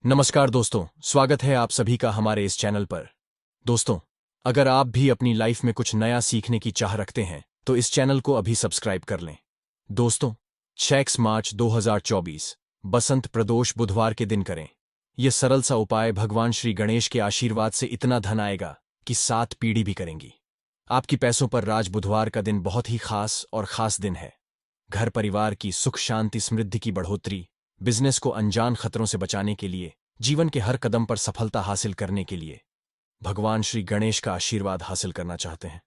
नमस्कार दोस्तों, स्वागत है आप सभी का हमारे इस चैनल पर। दोस्तों, अगर आप भी अपनी लाइफ में कुछ नया सीखने की चाह रखते हैं तो इस चैनल को अभी सब्सक्राइब कर लें। दोस्तों, 6 मार्च 2024 बसंत प्रदोष बुधवार के दिन करें। यह सरल सा उपाय भगवान श्री गणेश के आशीर्वाद से इतना धन आएगा कि 7 पीढ़ी भी करेंगी। आपकी पैसों पर राज। बुधवार का दिन बहुत ही खास दिन है। घर परिवार की सुख शांति समृद्धि की बढ़ोतरी, बिजनेस को अनजान खतरों से बचाने के लिए, जीवन के हर कदम पर सफलता हासिल करने के लिए भगवान श्री गणेश का आशीर्वाद हासिल करना चाहते हैं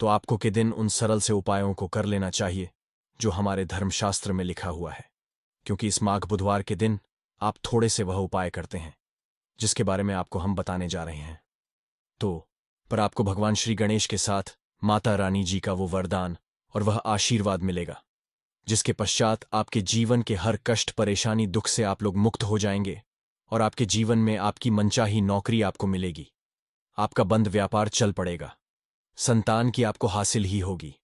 तो आपको के दिन उन सरल से उपायों को कर लेना चाहिए जो हमारे धर्मशास्त्र में लिखा हुआ है। क्योंकि इस माघ बुधवार के दिन आप थोड़े से वह उपाय करते हैं जिसके बारे में आपको हम बताने जा रहे हैं। पर आपको भगवान श्री गणेश के साथ माता रानी जी का वो वरदान और वह आशीर्वाद मिलेगा जिसके पश्चात आपके जीवन के हर कष्ट परेशानी दुख से आप लोग मुक्त हो जाएंगे और आपके जीवन में आपकी मनचाही नौकरी आपको मिलेगी। आपका बंद व्यापार चल पड़ेगा। संतान की आपको हासिल ही होगी।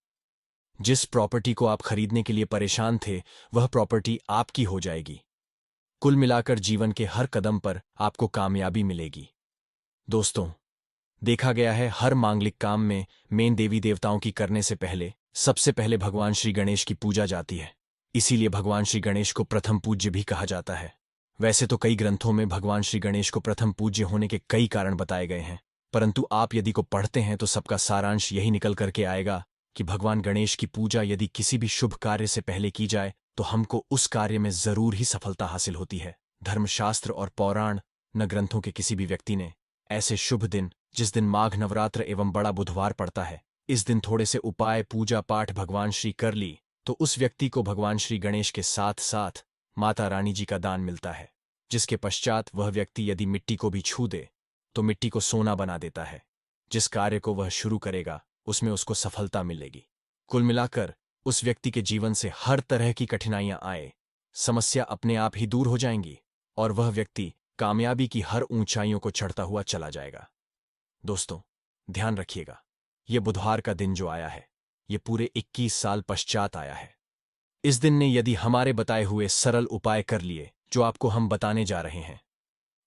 जिस प्रॉपर्टी को आप खरीदने के लिए परेशान थे वह प्रॉपर्टी आपकी हो जाएगी। कुल मिलाकर जीवन के हर कदम पर आपको कामयाबी मिलेगी। दोस्तों, देखा गया है हर मांगलिक काम में मेन देवी देवताओं की करने से पहले सबसे पहले भगवान श्री गणेश की पूजा जाती है। इसीलिए भगवान श्री गणेश को प्रथम पूज्य भी कहा जाता है। वैसे तो कई ग्रंथों में भगवान श्री गणेश को प्रथम पूज्य होने के कई कारण बताए गए हैं, परंतु आप यदि को पढ़ते हैं तो सबका सारांश यही निकल करके आएगा कि भगवान गणेश की पूजा यदि किसी भी शुभ कार्य से पहले की जाए तो हमको उस कार्य में जरूर ही सफलता हासिल होती है। धर्मशास्त्र और पौराण न ग्रंथों के किसी भी व्यक्ति ने ऐसे शुभ दिन, जिस दिन माघ नवरात्र एवं बड़ा बुधवार पड़ता है, इस दिन थोड़े से उपाय पूजा पाठ भगवान श्री कर ली तो उस व्यक्ति को भगवान श्री गणेश के साथ साथ माता रानी जी का दान मिलता है, जिसके पश्चात वह व्यक्ति यदि मिट्टी को भी छू दे तो मिट्टी को सोना बना देता है। जिस कार्य को वह शुरू करेगा उसमें उसको सफलता मिलेगी। कुल मिलाकर उस व्यक्ति के जीवन से हर तरह की कठिनाइयां आए, समस्या अपने आप ही दूर हो जाएंगी और वह व्यक्ति कामयाबी की हर ऊंचाइयों को चढ़ता हुआ चला जाएगा। दोस्तों, ध्यान रखिएगा, ये बुधवार का दिन जो आया है ये पूरे 21 साल पश्चात आया है। इस दिन ने यदि हमारे बताए हुए सरल उपाय कर लिए जो आपको हम बताने जा रहे हैं,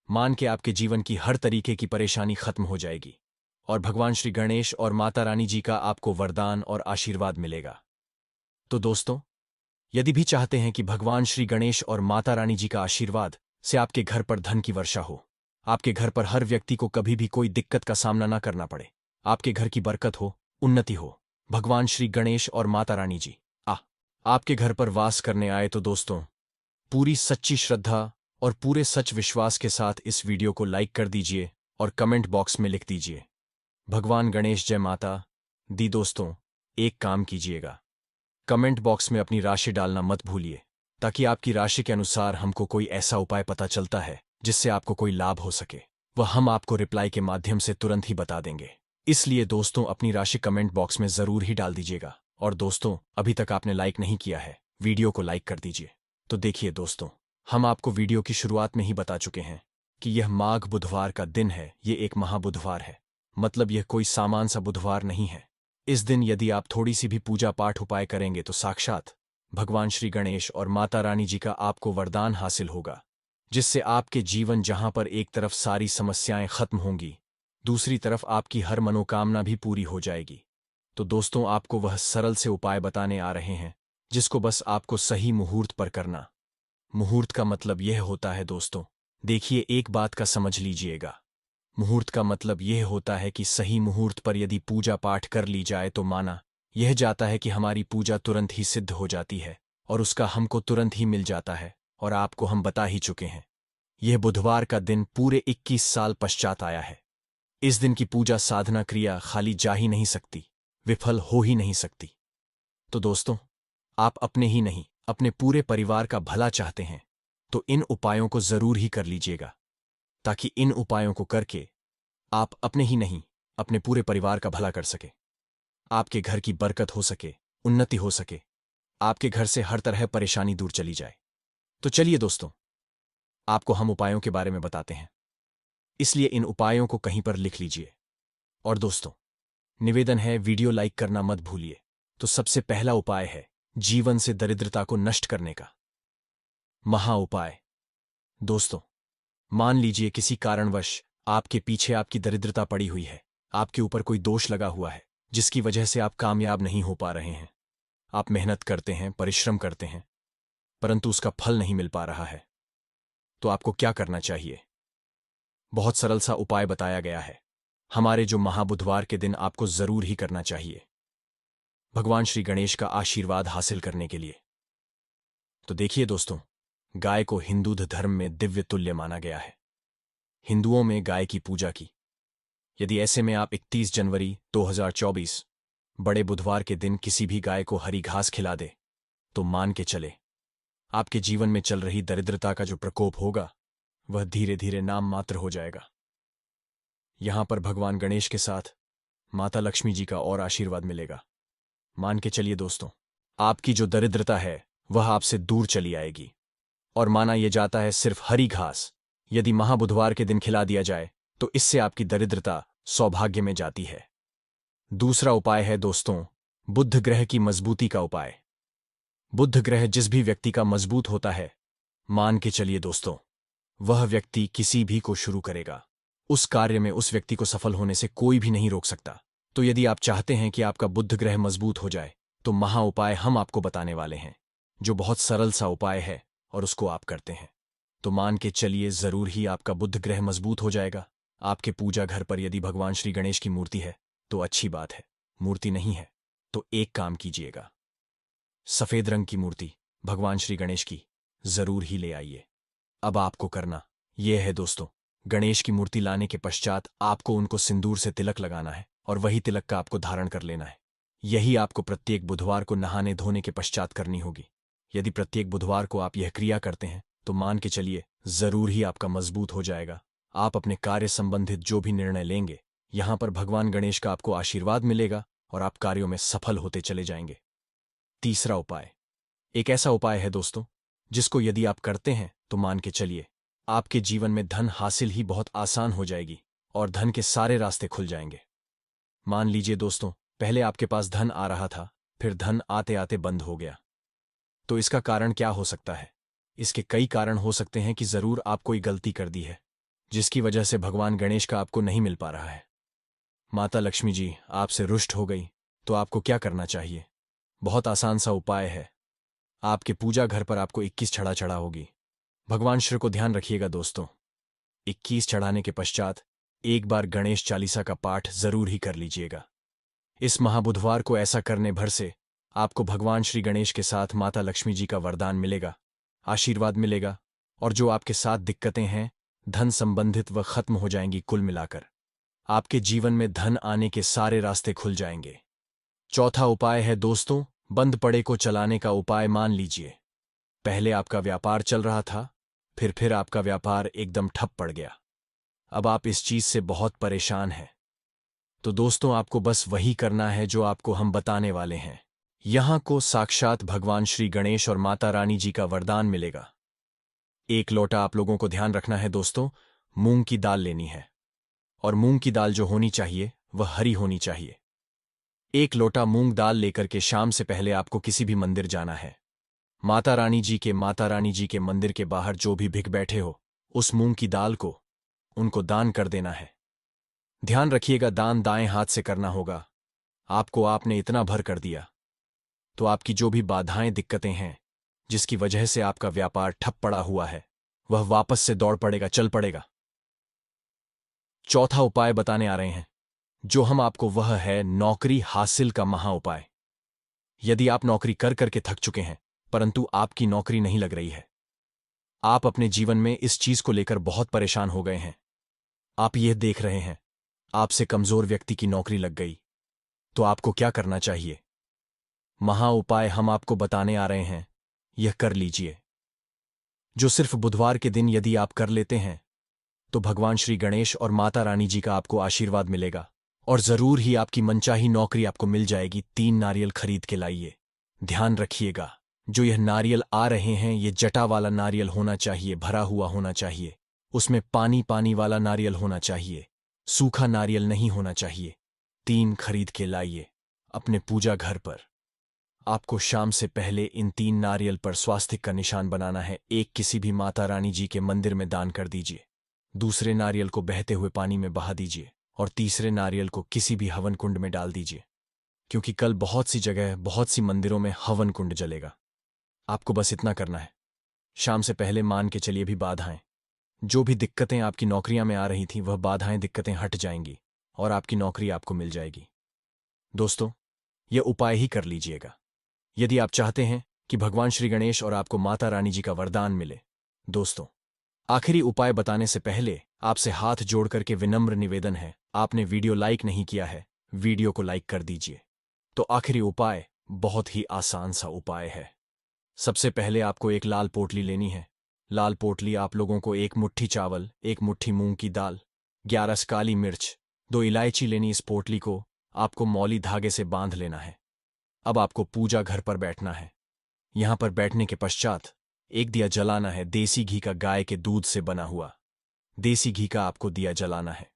मान के आपके जीवन की हर तरीके की परेशानी खत्म हो जाएगी और भगवान श्री गणेश और माता रानी जी का आपको वरदान और आशीर्वाद मिलेगा। तो दोस्तों, यदि भी चाहते हैं कि भगवान श्री गणेश और माता रानी जी का आशीर्वाद से आपके घर पर धन की वर्षा हो, आपके घर पर हर व्यक्ति को कभी भी कोई दिक्कत का सामना ना करना पड़े, आपके घर की बरकत हो, उन्नति हो, भगवान श्री गणेश और माता रानी जी आपके घर पर वास करने आए तो दोस्तों, पूरी सच्ची श्रद्धा और पूरे सच विश्वास के साथ इस वीडियो को लाइक कर दीजिए और कमेंट बॉक्स में लिख दीजिए भगवान गणेश जय माता दी। दोस्तों, एक काम कीजिएगा, कमेंट बॉक्स में अपनी राशि डालना मत भूलिए ताकि आपकी राशि के अनुसार हमको कोई ऐसा उपाय पता चलता है जिससे आपको कोई लाभ हो सके, वह हम आपको रिप्लाई के माध्यम से तुरंत ही बता देंगे। इसलिए दोस्तों, अपनी राशि कमेंट बॉक्स में जरूर ही डाल दीजिएगा। और दोस्तों, अभी तक आपने लाइक नहीं किया है, वीडियो को लाइक कर दीजिए। तो देखिए दोस्तों, हम आपको वीडियो की शुरुआत में ही बता चुके हैं कि यह माघ बुधवार का दिन है। ये एक महाबुधवार है, मतलब यह कोई सामान्य सा बुधवार नहीं है। इस दिन यदि आप थोड़ी सी भी पूजा पाठ उपाय करेंगे तो साक्षात भगवान श्री गणेश और माता रानी जी का आपको वरदान हासिल होगा, जिससे आपके जीवन जहां पर एक तरफ सारी समस्याएं खत्म होंगी, दूसरी तरफ आपकी हर मनोकामना भी पूरी हो जाएगी। तो दोस्तों, आपको वह सरल से उपाय बताने आ रहे हैं जिसको बस आपको सही मुहूर्त पर करना। मुहूर्त का मतलब यह होता है दोस्तों, देखिए एक बात का समझ लीजिएगा, मुहूर्त का मतलब यह होता है कि सही मुहूर्त पर यदि पूजा पाठ कर ली जाए तो माना यह जाता है कि हमारी पूजा तुरंत ही सिद्ध हो जाती है और उसका हमको तुरंत ही मिल जाता है। और आपको हम बता ही चुके हैं, यह बुधवार का दिन पूरे 21 साल पश्चात आया है। इस दिन की पूजा साधना क्रिया खाली जा ही नहीं सकती, विफल हो ही नहीं सकती। तो दोस्तों, आप अपने ही नहीं अपने पूरे परिवार का भला चाहते हैं तो इन उपायों को जरूर ही कर लीजिएगा, ताकि इन उपायों को करके आप अपने ही नहीं अपने पूरे परिवार का भला कर सके, आपके घर की बरकत हो सके, उन्नति हो सके, आपके घर से हर तरह परेशानी दूर चली जाए। तो चलिए दोस्तों, आपको हम उपायों के बारे में बताते हैं, इसलिए इन उपायों को कहीं पर लिख लीजिए। और दोस्तों, निवेदन है, वीडियो लाइक करना मत भूलिए। तो सबसे पहला उपाय है जीवन से दरिद्रता को नष्ट करने का महा उपाय। दोस्तों, मान लीजिए किसी कारणवश आपके पीछे आपकी दरिद्रता पड़ी हुई है, आपके ऊपर कोई दोष लगा हुआ है जिसकी वजह से आप कामयाब नहीं हो पा रहे हैं। आप मेहनत करते हैं, परिश्रम करते हैं, परंतु उसका फल नहीं मिल पा रहा है। तो आपको क्या करना चाहिए? बहुत सरल सा उपाय बताया गया है हमारे जो महाबुधवार के दिन आपको जरूर ही करना चाहिए भगवान श्री गणेश का आशीर्वाद हासिल करने के लिए। तो देखिए दोस्तों, गाय को हिंदू धर्म में दिव्य तुल्य माना गया है। हिंदुओं में गाय की पूजा की। यदि ऐसे में आप 31 जनवरी 2024 बड़े बुधवार के दिन किसी भी गाय को हरी घास खिला दे, तो मान के चले आपके जीवन में चल रही दरिद्रता का जो प्रकोप होगा वह धीरे धीरे नाम मात्र हो जाएगा। यहां पर भगवान गणेश के साथ माता लक्ष्मी जी का और आशीर्वाद मिलेगा। मान के चलिए दोस्तों, आपकी जो दरिद्रता है वह आपसे दूर चली आएगी। और माना यह जाता है सिर्फ हरी घास यदि महाबुधवार के दिन खिला दिया जाए तो इससे आपकी दरिद्रता सौभाग्य में जाती है। दूसरा उपाय है दोस्तों, बुध ग्रह की मजबूती का उपाय। बुध ग्रह जिस भी व्यक्ति का मजबूत होता है, मान के चलिए दोस्तों, वह व्यक्ति किसी भी को शुरू करेगा। उस कार्य में उस व्यक्ति को सफल होने से कोई भी नहीं रोक सकता। तो यदि आप चाहते हैं कि आपका बुध ग्रह मजबूत हो जाए तो महा उपाय हम आपको बताने वाले हैं, जो बहुत सरल सा उपाय है और उसको आप करते हैं तो मान के चलिए जरूर ही आपका बुध ग्रह मजबूत हो जाएगा। आपके पूजा घर पर यदि भगवान श्री गणेश की मूर्ति है तो अच्छी बात है, मूर्ति नहीं है तो एक काम कीजिएगा, सफेद रंग की मूर्ति भगवान श्री गणेश की जरूर ही ले आइए। अब आपको करना यह है दोस्तों, गणेश की मूर्ति लाने के पश्चात आपको उनको सिंदूर से तिलक लगाना है और वही तिलक का आपको धारण कर लेना है। यही आपको प्रत्येक बुधवार को नहाने धोने के पश्चात करनी होगी। यदि प्रत्येक बुधवार को आप यह क्रिया करते हैं तो मान के चलिए जरूर ही आपका मजबूत हो जाएगा। आप अपने कार्य संबंधित जो भी निर्णय लेंगे, यहां पर भगवान गणेश का आपको आशीर्वाद मिलेगा और आप कार्यों में सफल होते चले जाएंगे। तीसरा उपाय एक ऐसा उपाय है दोस्तों, जिसको यदि आप करते हैं तो मान के चलिए आपके जीवन में धन हासिल ही बहुत आसान हो जाएगी और धन के सारे रास्ते खुल जाएंगे। मान लीजिए दोस्तों, पहले आपके पास धन आ रहा था, फिर धन आते आते बंद हो गया। तो इसका कारण क्या हो सकता है? इसके कई कारण हो सकते हैं कि जरूर आप कोई गलती कर दी है जिसकी वजह से भगवान गणेश का आपको नहीं मिल पा रहा है। माता लक्ष्मी जी आपसे रुष्ट हो गई तो आपको क्या करना चाहिए? बहुत आसान सा उपाय है। आपके पूजा घर पर आपको 21 छड़ा चढ़ा होगी। भगवान श्री को ध्यान रखिएगा दोस्तों, 21 चढ़ाने के पश्चात एक बार गणेश चालीसा का पाठ जरूर ही कर लीजिएगा। इस महाबुधवार को ऐसा करने भर से आपको भगवान श्री गणेश के साथ माता लक्ष्मी जी का वरदान मिलेगा, आशीर्वाद मिलेगा और जो आपके साथ दिक्कतें हैं धन संबंधित वह खत्म हो जाएंगी। कुल मिलाकर आपके जीवन में धन आने के सारे रास्ते खुल जाएंगे। चौथा उपाय है दोस्तों, बंद पड़े को चलाने का उपाय। मान लीजिए पहले आपका व्यापार चल रहा था, फिर आपका व्यापार एकदम ठप पड़ गया। अब आप इस चीज से बहुत परेशान हैं। तो दोस्तों आपको बस वही करना है जो आपको हम बताने वाले हैं। यहां को साक्षात भगवान श्री गणेश और माता रानी जी का वरदान मिलेगा। एक लोटा आप लोगों को ध्यान रखना है दोस्तों, मूंग की दाल लेनी है और मूंग की दाल जो होनी चाहिए वह हरी होनी चाहिए। एक लोटा मूंग दाल लेकर के शाम से पहले आपको किसी भी मंदिर जाना है। माता रानी जी के मंदिर के बाहर जो भी भिख बैठे हो उस मूंग की दाल को उनको दान कर देना है। ध्यान रखिएगा दान दाएं हाथ से करना होगा। आपने इतना भर कर दिया तो आपकी जो भी बाधाएं दिक्कतें हैं जिसकी वजह से आपका व्यापार ठप पड़ा हुआ है वह वापस से दौड़ पड़ेगा, चल पड़ेगा। चौथा उपाय बताने आ रहे हैं जो हम आपको, वह है नौकरी हासिल का महा उपाय। यदि आप नौकरी कर करके थक चुके हैं परंतु आपकी नौकरी नहीं लग रही है, आप अपने जीवन में इस चीज को लेकर बहुत परेशान हो गए हैं, आप यह देख रहे हैं आपसे कमजोर व्यक्ति की नौकरी लग गई, तो आपको क्या करना चाहिए? महा उपाय हम आपको बताने आ रहे हैं, यह कर लीजिए, जो सिर्फ बुधवार के दिन यदि आप कर लेते हैं तो भगवान श्री गणेश और माता रानी जी का आपको आशीर्वाद मिलेगा और जरूर ही आपकी मनचाही नौकरी आपको मिल जाएगी। 3 नारियल खरीद के लाइए। ध्यान रखिएगा जो यह नारियल आ रहे हैं ये जटा वाला नारियल होना चाहिए, भरा हुआ होना चाहिए, उसमें पानी पानी वाला नारियल होना चाहिए, सूखा नारियल नहीं होना चाहिए। 3 खरीद के लाइए अपने पूजा घर पर। आपको शाम से पहले इन 3 नारियल पर स्वास्तिक का निशान बनाना है। एक किसी भी माता रानी जी के मंदिर में दान कर दीजिए। दूसरे नारियल को बहते हुए पानी में बहा दीजिए और तीसरे नारियल को किसी भी हवन कुंड में डाल दीजिए, क्योंकि कल बहुत सी जगह, बहुत सी मंदिरों में हवन कुंड जलेगा। आपको बस इतना करना है। शाम से पहले मान के चलिए भी बाधाएं, जो भी दिक्कतें आपकी नौकरियां में आ रही थीं, वह बाधाएं, दिक्कतें हट जाएंगी और आपकी नौकरी आपको मिल जाएगी। दोस्तों, यह उपाय ही कर लीजिएगा यदि आप चाहते हैं कि भगवान श्री गणेश और आपको माता रानी जी का वरदान मिले। दोस्तों, आखिरी उपाय बताने से पहले आपसे हाथ जोड़ करके विनम्र निवेदन है, आपने वीडियो लाइक नहीं किया है, वीडियो को लाइक कर दीजिए। तो आखिरी उपाय बहुत ही आसान सा उपाय है। सबसे पहले आपको एक लाल पोटली लेनी है। लाल पोटली आप लोगों को 1 मुट्ठी चावल, 1 मुट्ठी मूंग की दाल, 11 काली मिर्च, 2 इलायची लेनी। इस पोटली को आपको मौली धागे से बांध लेना है। अब आपको पूजा घर पर बैठना है। यहां पर बैठने के पश्चात एक दिया जलाना है, देसी घी का, गाय के दूध से बना हुआ देसी घी का आपको दिया जलाना है।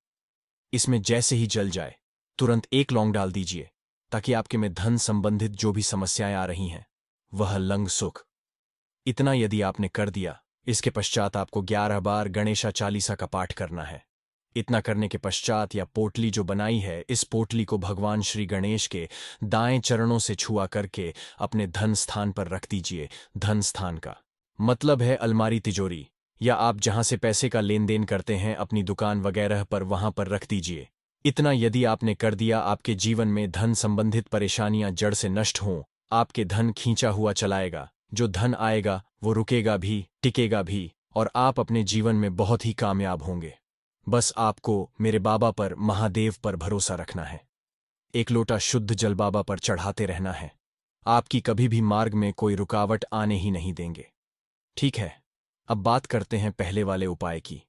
इसमें जैसे ही जल जाए तुरंत 1 लौंग डाल दीजिए, ताकि आपके में धन संबंधित जो भी समस्याएं आ रही हैं वह लंग सुख। इतना यदि आपने कर दिया, इसके पश्चात आपको 11 बार गणेशा चालीसा का पाठ करना है। इतना करने के पश्चात यह पोटली जो बनाई है, इस पोटली को भगवान श्री गणेश के दाएं चरणों से छुआ करके अपने धन स्थान पर रख दीजिए। धन स्थान का मतलब है अलमारी, तिजोरी, या आप जहां से पैसे का लेन देन करते हैं, अपनी दुकान वगैरह पर, वहां पर रख दीजिए। इतना यदि आपने कर दिया, आपके जीवन में धन संबंधित परेशानियां जड़ से नष्ट हों। आपके धन खींचा हुआ चलाएगा। जो धन आएगा वो रुकेगा भी, टिकेगा भी, और आप अपने जीवन में बहुत ही कामयाब होंगे। बस आपको मेरे बाबा पर, महादेव पर भरोसा रखना है। 1 लोटा शुद्ध जल बाबा पर चढ़ाते रहना है। आपकी कभी भी मार्ग में कोई रुकावट आने ही नहीं देंगे। ठीक है, अब बात करते हैं पहले वाले उपाय की।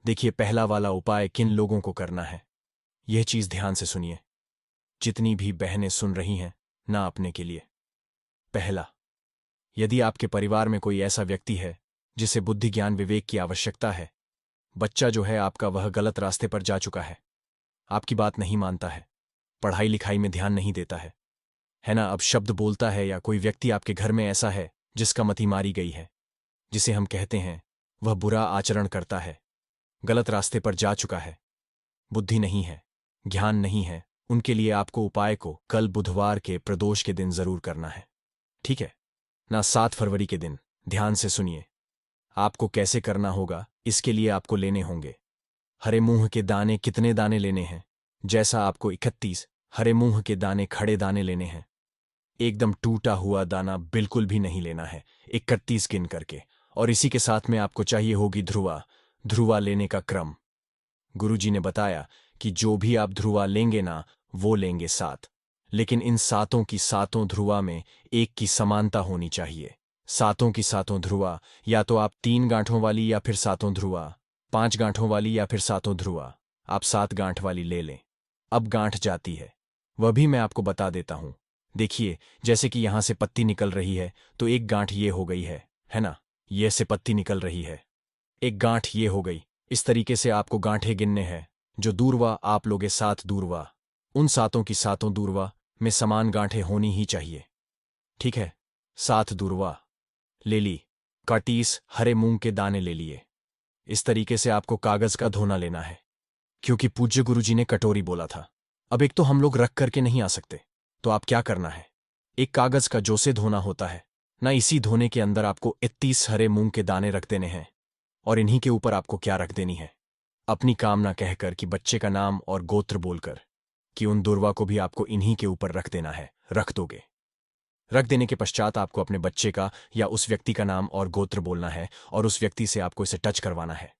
देखिए, पहला वाला उपाय किन लोगों को करना है, यह चीज ध्यान से सुनिए। जितनी भी बहनें सुन रही हैं ना, अपने के लिए। पहला, यदि आपके परिवार में कोई ऐसा व्यक्ति है जिसे बुद्धि, ज्ञान, विवेक की आवश्यकता है, बच्चा जो है आपका वह गलत रास्ते पर जा चुका है, आपकी बात नहीं मानता है, पढ़ाई लिखाई में ध्यान नहीं देता है ना, अब शब्द बोलता है, या कोई व्यक्ति आपके घर में ऐसा है जिसका मति मारी गई है, जिसे हम कहते हैं वह बुरा आचरण करता है, गलत रास्ते पर जा चुका है, बुद्धि नहीं है, ज्ञान नहीं है, उनके लिए आपको उपाय को कल बुधवार के प्रदोष के दिन जरूर करना है। ठीक है ना, 7 फरवरी के दिन। ध्यान से सुनिए, आपको कैसे करना होगा। इसके लिए आपको लेने होंगे हरे मूंग के दाने। कितने दाने लेने हैं? जैसा आपको 31 हरे मूंग के दाने, खड़े दाने लेने हैं। एकदम टूटा हुआ दाना बिल्कुल भी नहीं लेना है, 31 गिन करके। और इसी के साथ में आपको चाहिए होगी ध्रुवा। ध्रुवा लेने का क्रम गुरुजी ने बताया कि जो भी आप ध्रुवा लेंगे ना, वो लेंगे 7, लेकिन इन 7 की 7 ध्रुवा में एक की समानता होनी चाहिए। 7 की 7 ध्रुवा, या तो आप 3 गांठों वाली, या फिर 7 ध्रुवा 5 गांठों वाली, या फिर 7 ध्रुवा आप 7 गांठ वाली ले लें। अब गांठ जाती है, वह भी मैं आपको बता देता हूं। देखिए, जैसे कि यहां से पत्ती निकल रही है, तो एक गांठ ये हो गई है ना, ये से पत्ती निकल रही है, एक गांठ ये हो गई। इस तरीके से आपको गांठें गिनने हैं। जो दूरवा आप लोगे 7 दूरवा, उन 7 की 7 दूरवा में समान गांठें होनी ही चाहिए। ठीक है, 7 दूरवा ले ली। काटीस हरे मूंग के दाने ले लिए। इस तरीके से आपको कागज का धोना लेना है, क्योंकि पूज्य गुरुजी ने कटोरी बोला था। अब एक तो हम लोग रख करके नहीं आ सकते, तो आप क्या करना है, एक कागज का जो से धोना होता है ना, इसी धोने के अंदर आपको 31 हरे मूंग के दाने रख देने हैं। और इन्हीं के ऊपर आपको क्या रख देनी है, अपनी कामना कहकर, कि बच्चे का नाम और गोत्र बोलकर, कि उन दुर्वा को भी आपको इन्हीं के ऊपर रख देना है। रख दोगे। रख देने के पश्चात आपको अपने बच्चे का या उस व्यक्ति का नाम और गोत्र बोलना है, और उस व्यक्ति से आपको इसे टच करवाना है,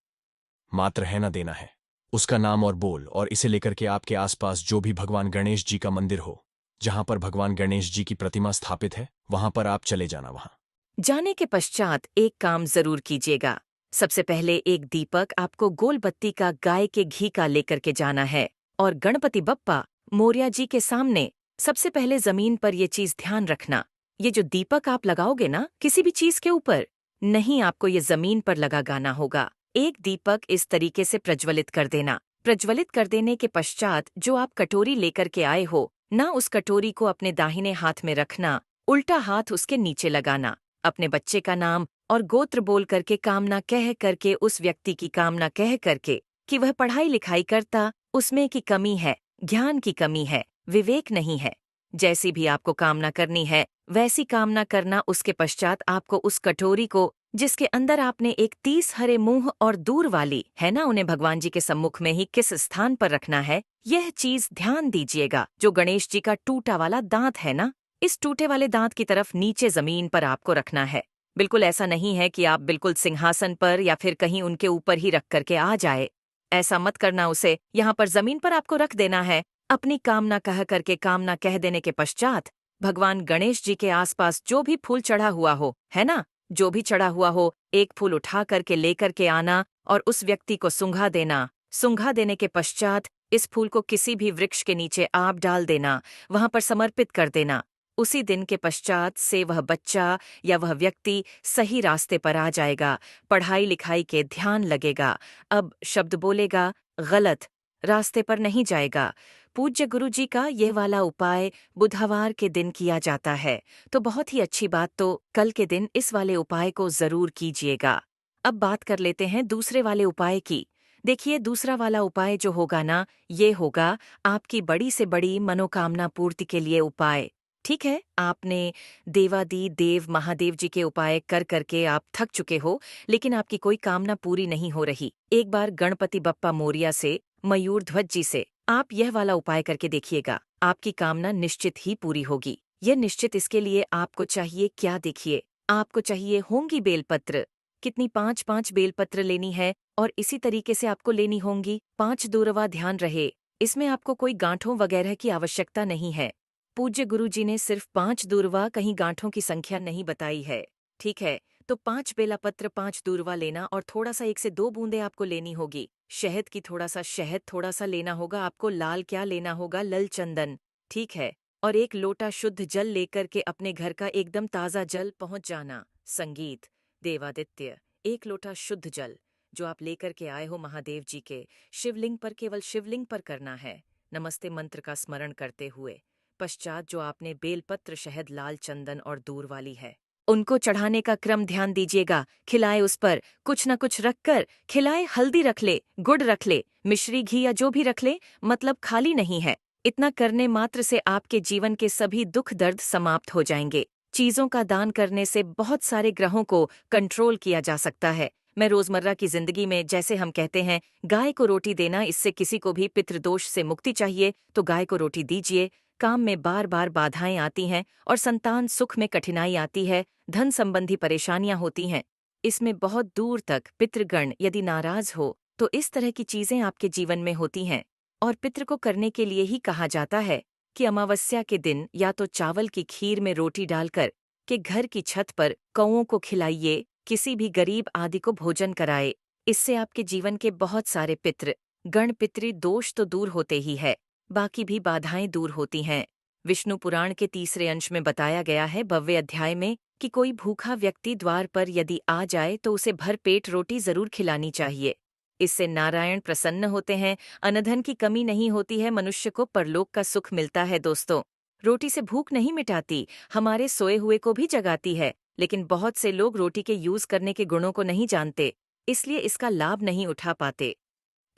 मात्र है ना देना है। उसका नाम और बोल, और इसे लेकर के आपके आसपास जो भी भगवान गणेश जी का मंदिर हो, जहां पर भगवान गणेश जी की प्रतिमा स्थापित है, वहां पर आप चले जाना। वहां जाने के पश्चात एक काम जरूर कीजिएगा। सबसे पहले एक दीपक आपको गोल बत्ती का गाय के घी का लेकर के जाना है, और गणपति बप्पा मोरिया जी के सामने सबसे पहले जमीन पर ये चीज ध्यान रखना, ये जो दीपक आप लगाओगे ना किसी भी चीज के ऊपर, नहीं, आपको ये जमीन पर लगाना होगा। एक दीपक इस तरीके से प्रज्वलित कर देना। प्रज्वलित कर देने के पश्चात जो आप कटोरी लेकर के आए हो ना, उस कटोरी को अपने दाहिने हाथ में रखना, उल्टा हाथ उसके नीचे लगाना। अपने बच्चे का नाम और गोत्र बोल करके कामना कह करके उस व्यक्ति की कामना कह करके कि वह पढ़ाई लिखाई करता, उसमें की कमी है, ज्ञान की कमी है, विवेक नहीं है। जैसी भी आपको कामना करनी है वैसी कामना करना। उसके पश्चात आपको उस कटोरी को जिसके अंदर आपने एक 30 हरे मुंह और दूर वाली है ना, उन्हें भगवान जी के सम्मुख में ही किस स्थान पर रखना है, यह चीज ध्यान दीजिएगा। जो गणेश जी का टूटा वाला दांत है ना, इस टूटे वाले दांत की तरफ नीचे जमीन पर आपको रखना है। बिल्कुल ऐसा नहीं है कि आप बिल्कुल सिंहासन पर या फिर कहीं उनके ऊपर ही रख करके आ जाए। ऐसा मत करना, उसे यहाँ पर जमीन पर आपको रख देना है। अपनी कामना कह करके कामना कह देने के पश्चात भगवान गणेश जी के आसपास जो भी फूल चढ़ा हुआ हो, है ना, जो भी चढ़ा हुआ हो, एक फूल उठा करके लेकर के आना और उस व्यक्ति को सूंघा देना। सूंघा देने के पश्चात इस फूल को किसी भी वृक्ष के नीचे आप डाल देना, वहां पर समर्पित कर देना। उसी दिन के पश्चात से वह बच्चा या वह व्यक्ति सही रास्ते पर आ जाएगा, पढ़ाई लिखाई के ध्यान लगेगा, अब शब्द बोलेगा, गलत रास्ते पर नहीं जाएगा। पूज्य गुरु जी का यह वाला उपाय बुधवार के दिन किया जाता है, तो बहुत ही अच्छी बात। तो कल के दिन इस वाले उपाय को जरूर कीजिएगा। अब बात कर लेते हैं दूसरे वाले उपाय की। देखिए, दूसरा वाला उपाय जो होगा ना, ये होगा आपकी बड़ी से बड़ी मनोकामना पूर्ति के लिए उपाय। ठीक है, आपने देवादि देव महादेव जी के उपाय कर करके आप थक चुके हो, लेकिन आपकी कोई कामना पूरी नहीं हो रही। एक बार गणपति बप्पा मोरिया से, मयूर ध्वज जी से आप यह वाला उपाय करके देखिएगा, आपकी कामना निश्चित ही पूरी होगी। यह निश्चित इसके लिए आपको चाहिए क्या, देखिए, आपको चाहिए होंगी बेलपत्र। कितनी? 5-5 बेलपत्र लेनी है और इसी तरीके से आपको लेनी होंगी 5 दूरवा। ध्यान रहे, इसमें आपको कोई गांठों वगैरह की आवश्यकता नहीं है। पूज्य गुरु जी ने सिर्फ 5 दूरवा, कहीं गांठों की संख्या नहीं बताई है। ठीक है, तो 5 बेलापत्र 5 दूरवा लेना और थोड़ा सा 1 से 2 बूंदे आपको लेनी होगी शहद की। थोड़ा सा शहद थोड़ा सा लेना होगा आपको। लाल क्या लेना होगा? लल चंदन। ठीक है, और 1 लोटा शुद्ध जल लेकर के अपने घर का एकदम ताज़ा जल पहुंच जाना। संगीत देवादित्य 1 लोटा शुद्ध जल जो आप लेकर के आए हो महादेव जी के शिवलिंग पर, केवल शिवलिंग पर करना है, नमस्ते मंत्र का स्मरण करते हुए। पश्चात जो आपने बेलपत्र, शहद, लाल चंदन और दूर वाली है, उनको चढ़ाने का क्रम ध्यान दीजिएगा। खिलाए उस पर कुछ न कुछ रखकर खिलाए। हल्दी रख ले, गुड़ रख ले, मिश्री, घी या जो भी रख ले, मतलब खाली नहीं है। इतना करने मात्र से आपके जीवन के सभी दुख दर्द समाप्त हो जाएंगे। चीजों का दान करने से बहुत सारे ग्रहों को कंट्रोल किया जा सकता है। मैं रोजमर्रा की जिंदगी में, जैसे हम कहते हैं, गाय को रोटी देना, इससे किसी को भी पितृदोष से मुक्ति चाहिए तो गाय को रोटी दीजिए। काम में बार बार बाधाएं आती हैं और संतान सुख में कठिनाई आती है, धन संबंधी परेशानियां होती हैं, इसमें बहुत दूर तक पितृगण यदि नाराज हो तो इस तरह की चीजें आपके जीवन में होती हैं। और पितृ को करने के लिए ही कहा जाता है कि अमावस्या के दिन या तो चावल की खीर में रोटी डालकर के घर की छत पर कौओं को खिलाइए, किसी भी गरीब आदि को भोजन कराए। इससे आपके जीवन के बहुत सारे पितृ गण पितृ दोष तो दूर होते ही है, बाकी भी बाधाएं दूर होती हैं। विष्णु पुराण के 3रे अंश में बताया गया है, 12वें अध्याय में, कि कोई भूखा व्यक्ति द्वार पर यदि आ जाए तो उसे भर पेट रोटी जरूर खिलानी चाहिए। इससे नारायण प्रसन्न होते हैं, अनधन की कमी नहीं होती है, मनुष्य को परलोक का सुख मिलता है। दोस्तों, रोटी से भूख नहीं मिटाती, हमारे सोए हुए को भी जगाती है, लेकिन बहुत से लोग रोटी के यूज करने के गुणों को नहीं जानते, इसलिए इसका लाभ नहीं उठा पाते।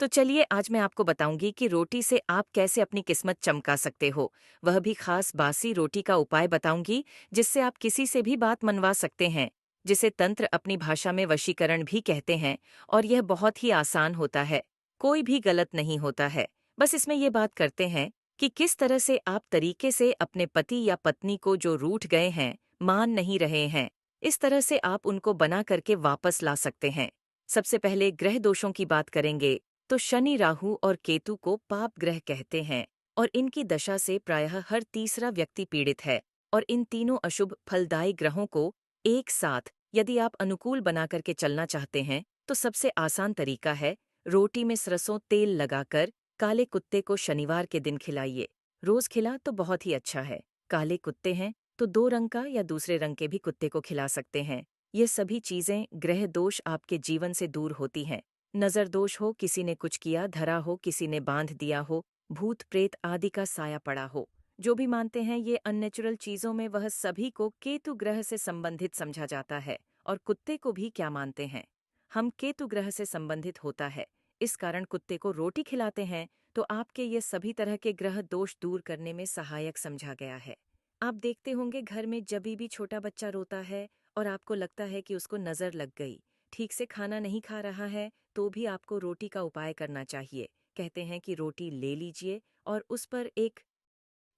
तो चलिए, आज मैं आपको बताऊंगी कि रोटी से आप कैसे अपनी किस्मत चमका सकते हो, वह भी खास बासी रोटी का उपाय बताऊंगी, जिससे आप किसी से भी बात मनवा सकते हैं, जिसे तंत्र अपनी भाषा में वशीकरण भी कहते हैं। और यह बहुत ही आसान होता है, कोई भी गलत नहीं होता है। बस इसमें ये बात करते हैं कि किस तरह से आप तरीके से अपने पति या पत्नी को जो रूठ गए हैं, मान नहीं रहे हैं, इस तरह से आप उनको बना करके वापस ला सकते हैं। सबसे पहले ग्रह दोषों की बात करेंगे तो शनि, राहु और केतु को पाप ग्रह कहते हैं और इनकी दशा से प्रायः हर तीसरा व्यक्ति पीड़ित है। और इन तीनों अशुभ फलदायी ग्रहों को एक साथ यदि आप अनुकूल बना करके चलना चाहते हैं तो सबसे आसान तरीका है, रोटी में सरसों तेल लगाकर काले कुत्ते को शनिवार के दिन खिलाइए। रोज खिला तो बहुत ही अच्छा है, काले कुत्ते हैं तो 2 रंग का या दूसरे रंग के भी कुत्ते को खिला सकते हैं। ये सभी चीजें ग्रह दोष आपके जीवन से दूर होती हैं। नजर दोष हो, किसी ने कुछ किया धरा हो, किसी ने बांध दिया हो, भूत प्रेत आदि का साया पड़ा हो, जो भी मानते हैं ये अननेचुरल चीजों में, वह सभी को केतु ग्रह से संबंधित समझा जाता है और कुत्ते को भी क्या मानते हैं। हम केतु ग्रह से संबंधित होता है, इस कारण कुत्ते को रोटी खिलाते हैं, तो आपके ये सभी तरह के ग्रह दोष दूर करने में सहायक समझा गया है। आप देखते होंगे घर में जब भी छोटा बच्चा रोता है और आपको लगता है कि उसको नजर लग गई, ठीक से खाना नहीं खा रहा है, तो भी आपको रोटी का उपाय करना चाहिए। कहते हैं कि रोटी ले लीजिए और उस पर एक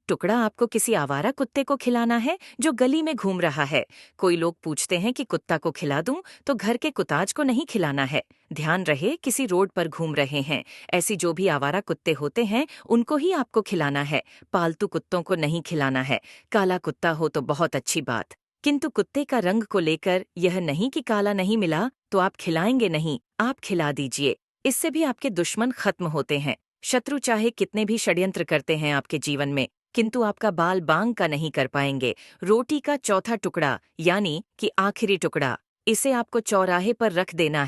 टुकड़ा आपको किसी आवारा कुत्ते को खिलाना है जो गली में घूम रहा है। कोई लोग पूछते हैं कि कुत्ता को खिला दूं, तो घर के कुताज को नहीं खिलाना है। ध्यान रहे किसी रोड पर घूम रहे हैं, ऐसी जो भी आवारा कुत्ते होते हैं उनको ही आपको खिलाना है। पालतू कुत्तों को नहीं खिलाना है। काला कुत्ता हो तो बहुत अच्छी बात, किंतु कुत्ते का रंग को लेकर यह नहीं कि काला नहीं मिला तो आप खिलाएंगे नहीं, आप खिला दीजिए। इससे भी आपके दुश्मन खत्म होते हैं। शत्रु चाहे कितने भी षड्यंत्र करते हैं आपके जीवन में, किंतु आपका बाल बांग का नहीं कर पाएंगे। रोटी का चौथा टुकड़ा यानी कि आखिरी टुकड़ा, इसे आपको चौराहे पर रख देना है।